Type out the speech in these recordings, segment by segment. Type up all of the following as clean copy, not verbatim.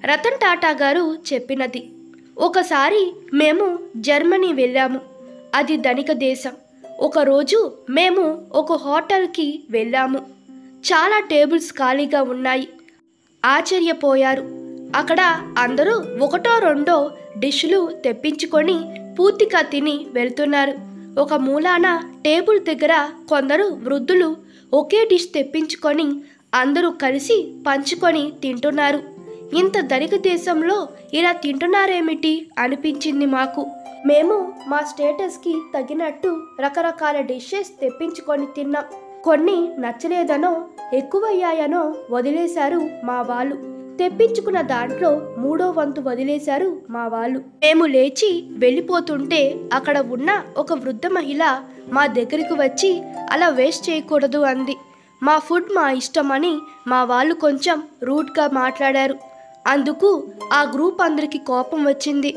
రతన్ టాటా గారు చెప్పినది. ఒకసారి మేము జర్మనీ వెళ్ళాము. అది ధనిక దేశం. ఒకరోజు మేము ఒక హోటల్కి వెళ్ళాము. చాలా టేబుల్స్ ఖాళీగా ఉన్నాయి. ఆశ్చర్యపోయారు. అక్కడ అందరూ ఒకటో రెండో డిష్లు తెప్పించుకొని పూర్తిగా తిని వెళ్తున్నారు. ఒక మూలాన టేబుల్ దగ్గర కొందరు వృద్ధులు ఒకే డిష్ తెప్పించుకొని అందరూ కలిసి పంచుకొని తింటున్నారు. ఇంత ధనిక దేశంలో ఇలా తింటున్నారేమిటి అనిపించింది మాకు. మేము మా స్టేటస్కి తగినట్టు రకరకాల డిషెస్ తెప్పించుకొని తిన్నాం. కొన్ని నచ్చలేదనో ఎక్కువయ్యాయనో వదిలేశారు మా వాళ్ళు. తెప్పించుకున్న దాంట్లో 3వ వంతు వదిలేశారు మా వాళ్ళు. మేము లేచి వెళ్ళిపోతుంటే అక్కడ ఉన్న ఒక వృద్ధ మహిళ మా దగ్గరికి వచ్చి అలా వేస్ట్ చేయకూడదు అంది. మా ఫుడ్ మా ఇష్టమని మా వాళ్ళు కొంచెం రూడ్గా మాట్లాడారు. అందుకు ఆ గ్రూప్ అందరికి కోపం వచ్చింది.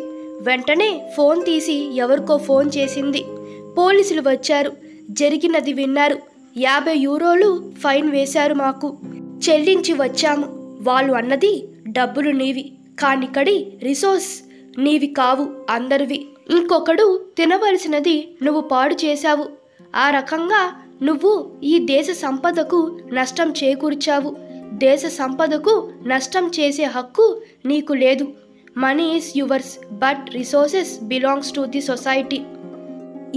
వెంటనే ఫోన్ తీసి ఎవరికో ఫోన్ చేసింది. పోలీసులు వచ్చారు. జరిగినది విన్నారు. 50 యూరోలు ఫైన్ వేశారు. మాకు చెల్లించి వచ్చాము. వాళ్ళు అన్నది డబ్బులు నీవి, కానిక్కడి రిసోర్స్ నీవి కావు, అందరివి. ఇంకొకడు తినవలసినది నువ్వు పాడు చేశావు. ఆ రకంగా నువ్వు ఈ దేశ సంపదకు నష్టం చేకూర్చావు. దేశ సంపదకు నష్టం చేసే హక్కు నీకు లేదు. Money is yours but resources belongs to the society.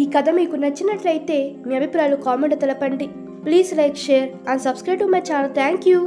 ఈ కథ మీకు నచ్చినట్లయితే మీ అభిప్రాయాలు కామెంట్ తెలపండి. Please like, share and subscribe to my channel. Thank you.